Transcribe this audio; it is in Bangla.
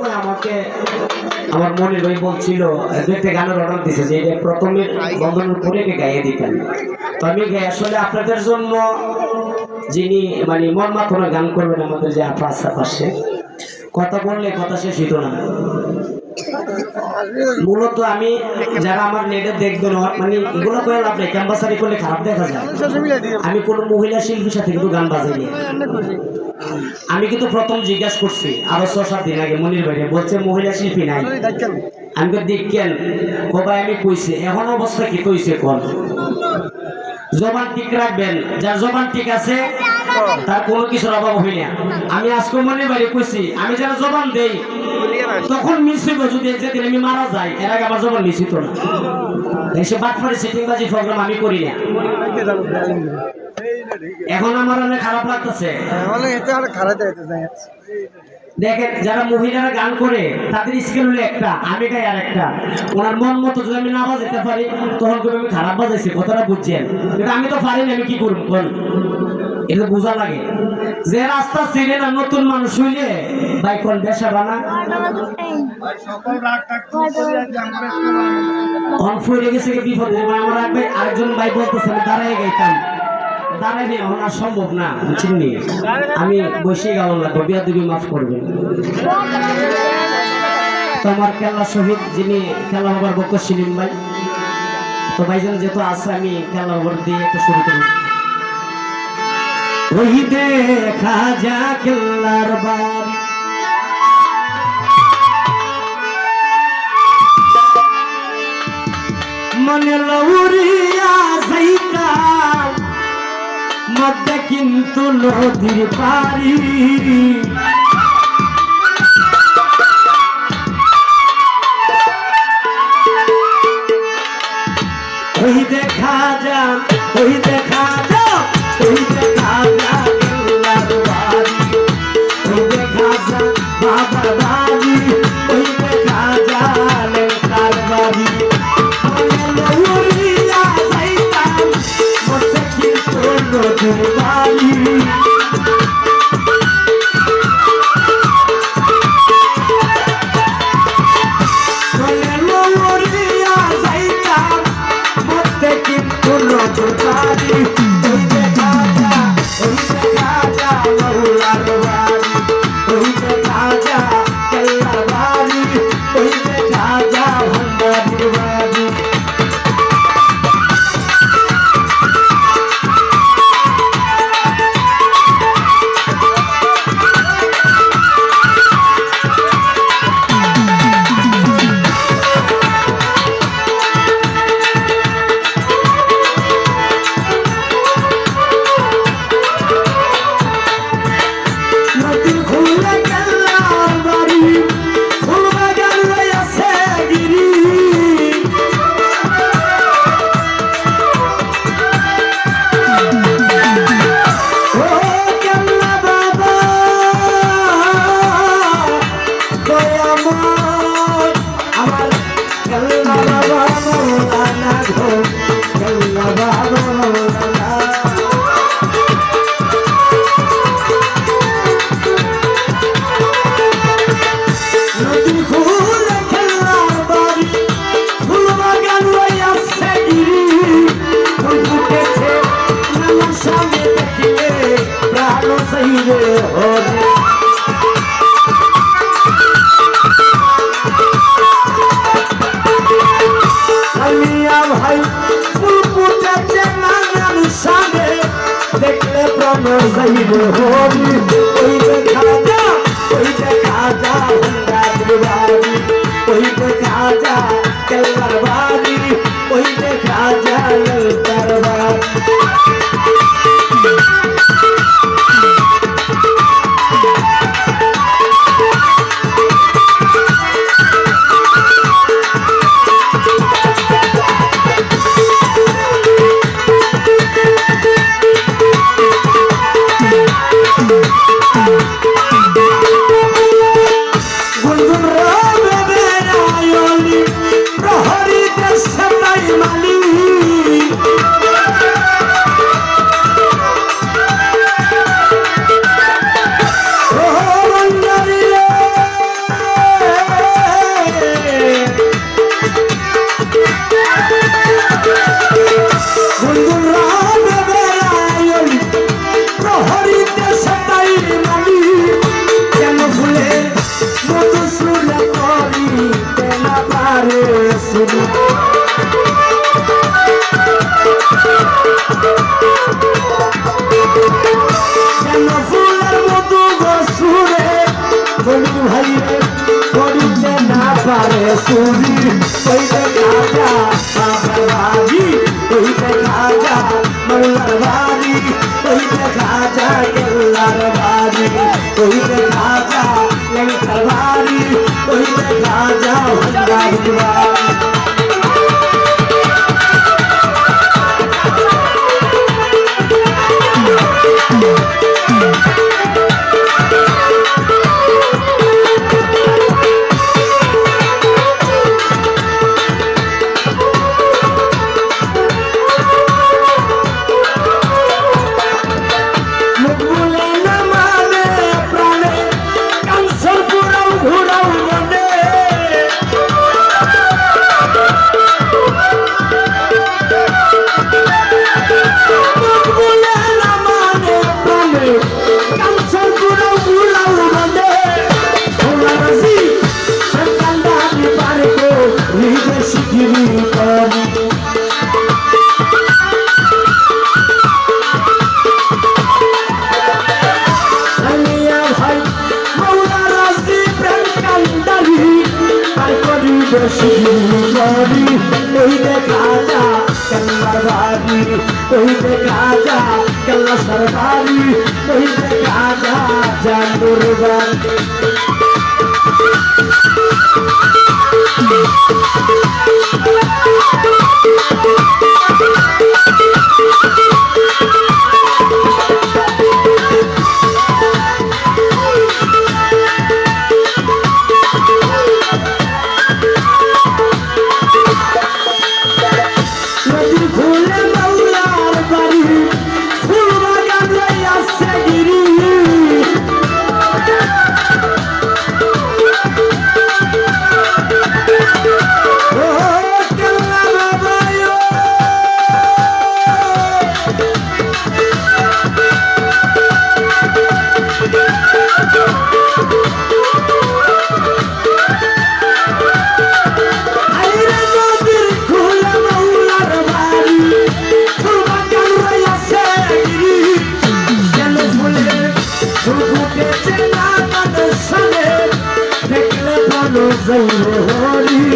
সময় আমাকে আমার মনির ভাই বলছিল একটা গানের অর্ডার দিছে যে এটা প্রথমে বন্ধনের পরে গাইয়ে দিতেন। তো আমি আসলে আপনাদের জন্য যিনি মানে মন মাতানো গান করবেন আমাদের যে আপা আশেপাশে, কথা বললে কথা শেষ হইতো না। মূলত আমি যারা আমার নেটে দেখবেন মানে এগুলো করে লাভ নেই, ক্যাম্পাসারি করলে খারাপ দেখা যায়। আমি কোনো মহিলা শিল্পীর সাথে কিন্তু গান বাজাইনি। আমি কিন্তু প্রথম জিজ্ঞাসা করছি আরো 6-7 দিন আগে মনির ভাইরে, বলছে মহিলা শিল্পী নাই। আমি তো দেখেন ও ভাই আমি কইছি এখন অবস্থা কি কইছে কোন জবান ঠিক রাখবেন, যার জবান ঠিক আছে তার কোনো কিছুর অভাব হয় না। আমি আজকে মনির ভাইরে কইছি আমি যারা জবান দেই তখন মিশিব, যদি যেদিন আমি মারা যাই এর আগে আমার জবান মিশিত না। এসে বাটপাড়ি সিটিংবাজি প্রোগ্রাম আমি করি না। এখন আমার অনেক খারাপ লাগতেছে। দেখেন যারা মহিলারা গান করে তাদের স্কেল হলো একটা, আমি গাই আর একটা। ওনার মন মতো যদি আমি না বাজাইতে পারি তখন কবে আমি খারাপ বাজাইছি, কথাটা বুঝছেন? কিন্তু আমি তো পারি না, আমি কি করবো কোন? এটা বোঝা লাগে। যে রাস্তা চিনে না নতুন মানুষ হইলে ভাই কোন বেশা বানা অন ফিরে গেছে বিপদে। আমার আরেকজন ভাই বলতেছে আমি দাঁড়াই গাইতাম, দাঁড়াই নিয়ে এখন আর সম্ভব না, চিনি আমি বসে গেল লাগবো, বিয়া দিবি মাফ করবেন। তো আমার খেলা শহীদ যিনি খেলা হবার বক্ত সেলিম ভাই, তো ভাইজান যেহেতু আছে আমি খেলা হবার দিয়ে একটা শুরু করি। ওই দেখা যা কেল্লার বাড়ি মনে লউরিয়া যাইতা মধ্যে কিন্তু নদীর পারি ওই দেখা যা, ওই দেখা যা, ওই দেখা যা কেল্লার বাড়ি, ওই দেখা যা বাবার বাড়ি, ওই দেখা যা লেঙ্কার বাড়ি। নদীর বাড়ি কিন্তু নদীর বাড়ি, ওই দেখা যা, ওই দেখা যা মৌলার বাড়ি, ওই দেখা যা কেল্লার বাড়ি, ওই দেখা যা ভান্ডারির বাড়ি। দেখলে প্রাণ যাইবে হরি, ওই দেখা যা, ওই দেখা যা ভান্ডারির বাড়ি, ওই দেখা যা কেল্লার বাড়ি, ওই দেখা যা লেঙ্কার বাড়ি। করিতে না পারে চুরি ওইতে খাজা আমার বাড়ি ওইতে খাজা মোল্লার বাড়ি ওইতে খাজা কেল্লার বাড়ি ওইতে খাজা লেঙ্কার বাড়ি ওইতে খাজা ভান্ডারির বাড়ি ওইতে খাজা কেল্লার বাড়ি ওইতে খাজা কেল্লা সরকারি ওইতে খাজা জানুর বাড়ি Hori,